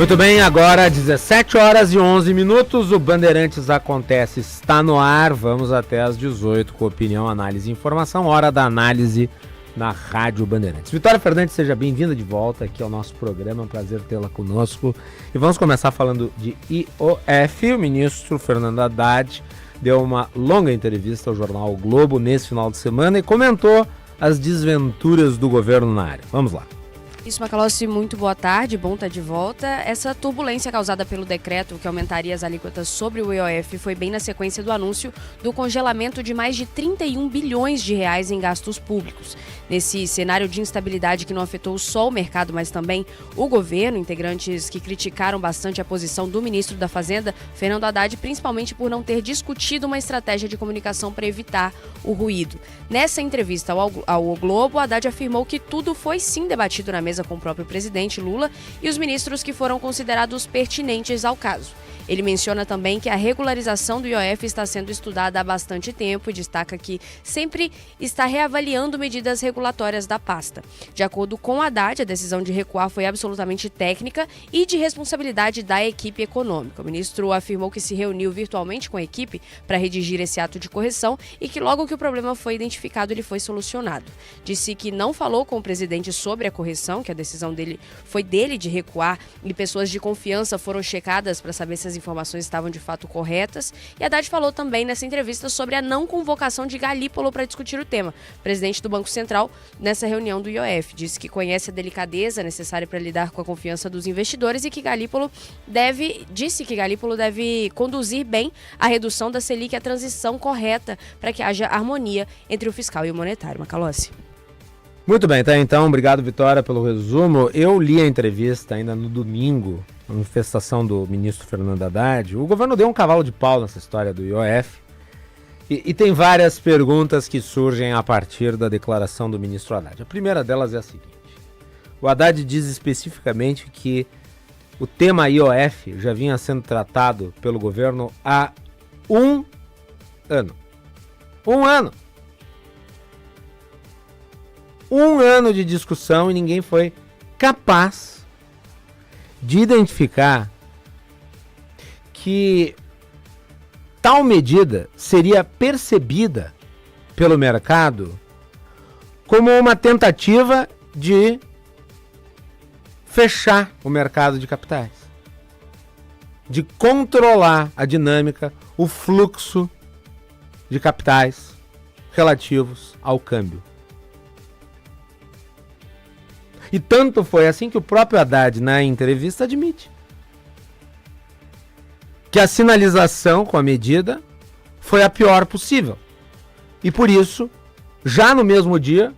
Muito bem, agora 17 horas e 11 minutos, o Bandeirantes Acontece está no ar, vamos até às 18 com opinião, análise e informação, hora da análise na Rádio Bandeirantes. Vitória Fernandes, seja bem-vinda de volta aqui ao nosso programa, é um prazer tê-la conosco. E vamos começar falando de IOF. O ministro Fernando Haddad deu uma longa entrevista ao jornal O Globo nesse final de semana e comentou as desventuras do governo na área. Vamos lá. Isso, Macalossi, muito boa tarde, bom estar de volta. Essa turbulência causada pelo decreto que aumentaria as alíquotas sobre o IOF foi bem na sequência do anúncio do congelamento de mais de 31 bilhões de reais em gastos públicos. Nesse cenário de instabilidade que não afetou só o mercado, mas também o governo, integrantes que criticaram bastante a posição do ministro da Fazenda, Fernando Haddad, principalmente por não ter discutido uma estratégia de comunicação para evitar o ruído. Nessa entrevista ao O Globo, Haddad afirmou que tudo foi sim debatido na mesa com o próprio presidente Lula e os ministros que foram considerados pertinentes ao caso. Ele menciona também que a regularização do IOF está sendo estudada há bastante tempo e destaca que sempre está reavaliando medidas regulatórias da pasta. De acordo com Haddad, a decisão de recuar foi absolutamente técnica e de responsabilidade da equipe econômica. O ministro afirmou que se reuniu virtualmente com a equipe para redigir esse ato de correção e que logo que o problema foi identificado, ele foi solucionado. Disse que não falou com o presidente sobre a correção, que a decisão dele foi dele de recuar e pessoas de confiança foram checadas para saber se as informações estavam de fato corretas. E Haddad falou também nessa entrevista sobre a não convocação de Galípolo para discutir o tema. O presidente do Banco Central, nessa reunião do IOF, disse que conhece a delicadeza necessária para lidar com a confiança dos investidores e que disse que Galípolo deve conduzir bem a redução da Selic e a transição correta para que haja harmonia entre o fiscal e o monetário. Macalossi. Muito bem, tá? Então, obrigado, Vitória, pelo resumo. Eu li a entrevista ainda no domingo, a manifestação do ministro Fernando Haddad. O governo deu um cavalo de pau nessa história do IOF e tem várias perguntas que surgem a partir da declaração do ministro Haddad. A primeira delas é a seguinte: o Haddad diz especificamente que o tema IOF já vinha sendo tratado pelo governo há um ano. Um ano de discussão e ninguém foi capaz de identificar que tal medida seria percebida pelo mercado como uma tentativa de fechar o mercado de capitais, de controlar a dinâmica, o fluxo de capitais relativos ao câmbio. E tanto foi assim que o próprio Haddad, na entrevista, admite que a sinalização com a medida foi a pior possível. E por isso, já no mesmo dia,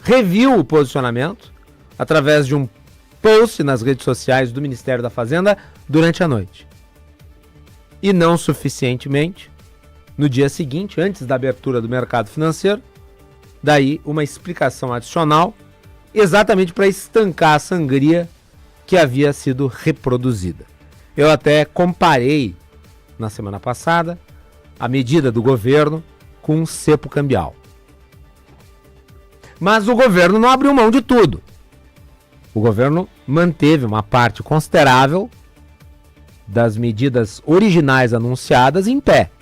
reviu o posicionamento através de um post nas redes sociais do Ministério da Fazenda durante a noite. E não suficientemente, no dia seguinte, antes da abertura do mercado financeiro, daí uma explicação adicional exatamente para estancar a sangria que havia sido reproduzida. Eu até comparei, na semana passada, a medida do governo com um cepo cambial. Mas o governo não abriu mão de tudo. O governo manteve uma parte considerável das medidas originais anunciadas em pé.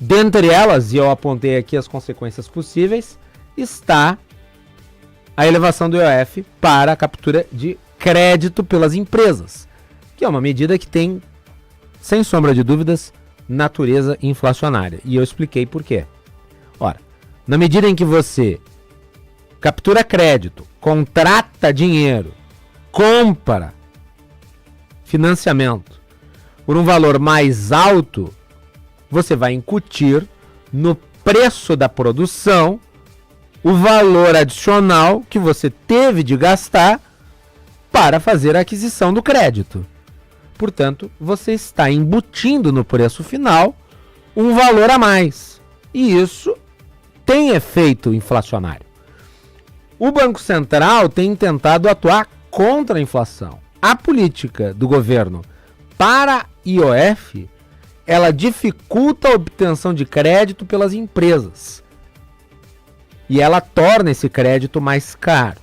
Dentre elas, e eu apontei aqui as consequências possíveis, está a elevação do IOF para a captura de crédito pelas empresas, que é uma medida que tem, sem sombra de dúvidas, natureza inflacionária. E eu expliquei por quê. Ora, na medida em que você captura crédito, contrata dinheiro, compra financiamento por um valor mais alto, você vai incutir no preço da produção o valor adicional que você teve de gastar para fazer a aquisição do crédito. Portanto, você está embutindo no preço final um valor a mais. E isso tem efeito inflacionário. O Banco Central tem tentado atuar contra a inflação. A política do governo para IOF, ela dificulta a obtenção de crédito pelas empresas. E ela torna esse crédito mais caro.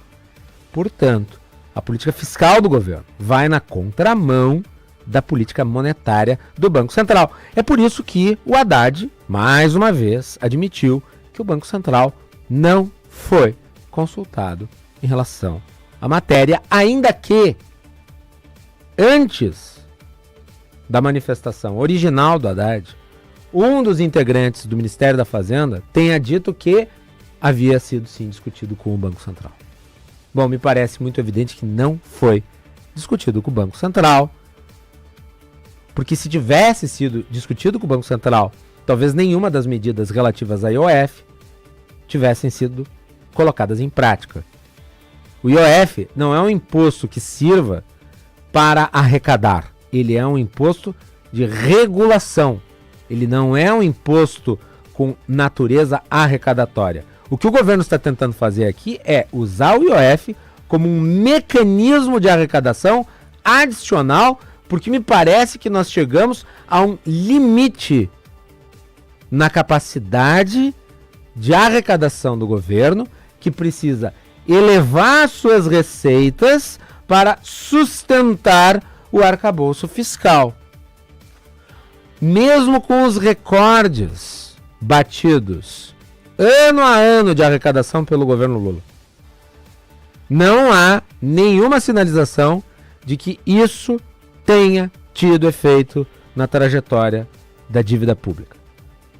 Portanto, A política fiscal do governo vai na contramão da política monetária do Banco Central. É por isso que o Haddad, mais uma vez, admitiu que o Banco Central não foi consultado em relação à matéria, ainda que antes da manifestação original do Haddad, um dos integrantes do Ministério da Fazenda tenha dito que havia sido sim discutido com o Banco Central. Bom, me parece muito evidente que não foi discutido com o Banco Central, porque se tivesse sido discutido com o Banco Central, talvez nenhuma das medidas relativas à IOF tivessem sido colocadas em prática. O IOF não é um imposto que sirva para arrecadar, ele é um imposto de regulação, ele não é um imposto com natureza arrecadatória. O que o governo está tentando fazer aqui é usar o IOF como um mecanismo de arrecadação adicional, porque me parece que nós chegamos a um limite na capacidade de arrecadação do governo, que precisa elevar suas receitas para sustentar o arcabouço fiscal. Mesmo com os recordes batidos ano a ano de arrecadação pelo governo Lula, não há nenhuma sinalização de que isso tenha tido efeito na trajetória da dívida pública.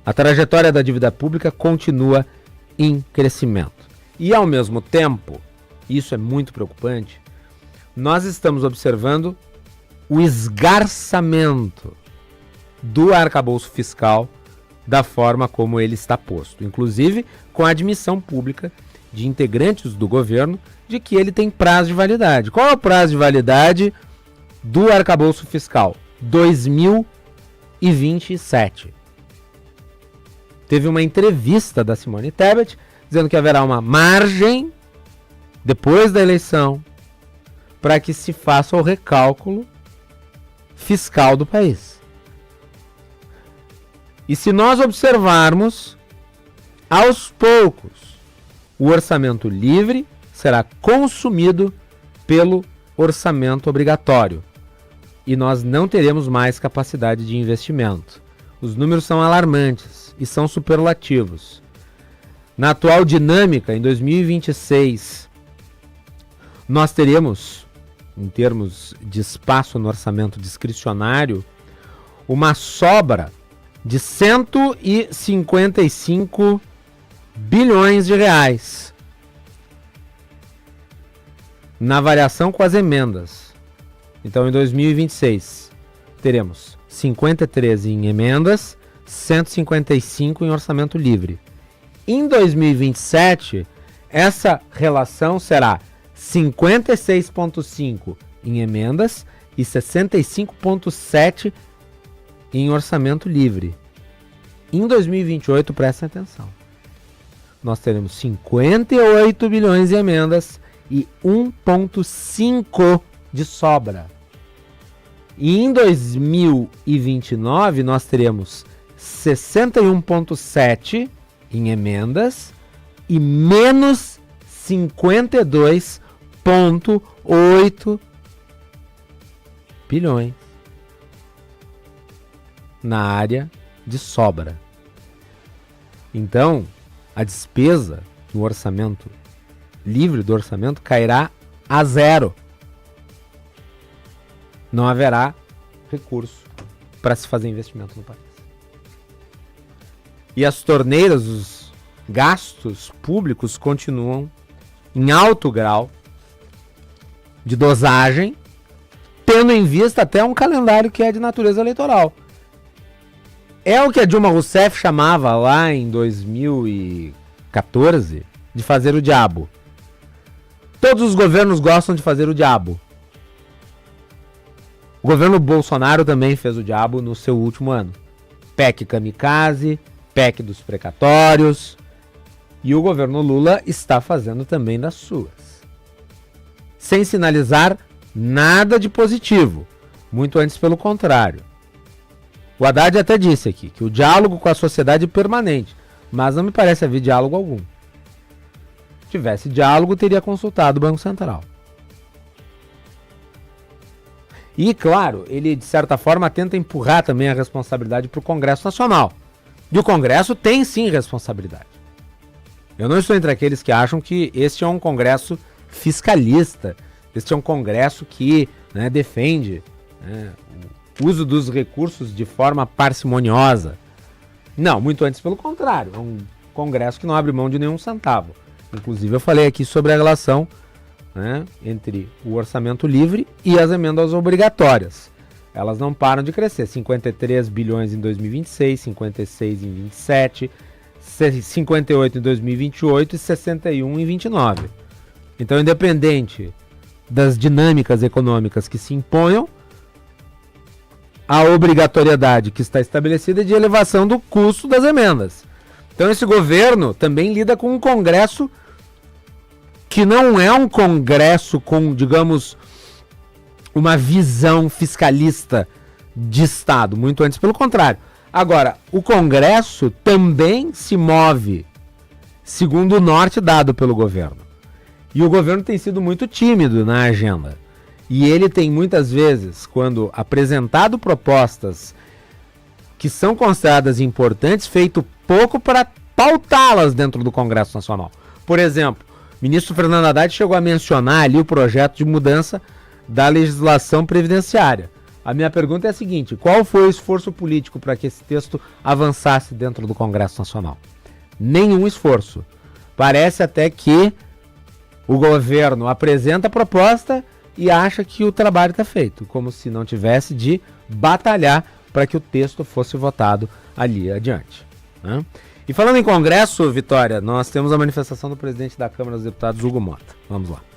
A trajetória da dívida pública continua em crescimento. E ao mesmo tempo, isso é muito preocupante, nós estamos observando o esgarçamento do arcabouço fiscal da forma como ele está posto, inclusive com a admissão pública de integrantes do governo de que ele tem prazo de validade. Qual é o prazo de validade do arcabouço fiscal? 2027. Teve uma entrevista da Simone Tebet dizendo que haverá uma margem depois da eleição para que se faça o recálculo fiscal do país. E se nós observarmos, aos poucos, o orçamento livre será consumido pelo orçamento obrigatório. E nós não teremos mais capacidade de investimento. Os números são alarmantes e são superlativos. Na atual dinâmica, em 2026, nós teremos, em termos de espaço no orçamento discricionário, uma sobra de 155 bilhões de reais na variação com as emendas. Então, em 2026, teremos 53 em emendas, 155 em orçamento livre. Em 2027, essa relação será 56,5 em emendas e 65,7 em orçamento livre. Em 2028, prestem atenção, nós teremos 58 bilhões em emendas e 1,5 de sobra. E em 2029, nós teremos 61,7 em emendas e menos 52,8 bilhões na área de sobra. Então, a despesa do orçamento livre do orçamento cairá a zero. Não haverá recurso para se fazer investimento no país. E as torneiras, os gastos públicos continuam em alto grau de dosagem, tendo em vista até um calendário que é de natureza eleitoral. É o que a Dilma Rousseff chamava lá em 2014 de fazer o diabo. Todos os governos gostam de fazer o diabo. O governo Bolsonaro também fez o diabo no seu último ano. PEC kamikaze, PEC dos precatórios. E o governo Lula está fazendo também das suas. Sem sinalizar nada de positivo. Muito antes pelo contrário. O Haddad até disse aqui que o diálogo com a sociedade é permanente. Mas não me parece haver diálogo algum. Se tivesse diálogo, teria consultado o Banco Central. E, claro, ele, de certa forma, tenta empurrar também a responsabilidade para o Congresso Nacional. E o Congresso tem, sim, responsabilidade. Eu não estou entre aqueles que acham que este é um Congresso fiscalista. Este é um Congresso que, né, defende, né, o uso dos recursos de forma parcimoniosa. Não, muito antes pelo contrário. É um Congresso que não abre mão de nenhum centavo. Inclusive, eu falei aqui sobre a relação, né, entre o orçamento livre e as emendas obrigatórias. Elas não param de crescer. 53 bilhões em 2026, 56 em 27, 58 em 2028 e 61 em 29. Então, independente das dinâmicas econômicas que se imponham, a obrigatoriedade que está estabelecida é de elevação do custo das emendas. Então, esse governo também lida com um Congresso que não é um Congresso com, digamos, uma visão fiscalista de Estado, muito antes pelo contrário. Agora, o Congresso também se move segundo o norte dado pelo governo. E o governo tem sido muito tímido na agenda. E ele tem muitas vezes, quando apresentado propostas que são consideradas importantes, feito pouco para pautá-las dentro do Congresso Nacional. Por exemplo, o ministro Fernando Haddad chegou a mencionar ali o projeto de mudança da legislação previdenciária. A minha pergunta é a seguinte: qual foi o esforço político para que esse texto avançasse dentro do Congresso Nacional? Nenhum esforço. Parece até que o governo apresenta a proposta e acha que o trabalho está feito, como se não tivesse de batalhar para que o texto fosse votado ali adiante, né? E falando em Congresso, Vitória, nós temos a manifestação do presidente da Câmara dos Deputados, Hugo Mota. Vamos lá.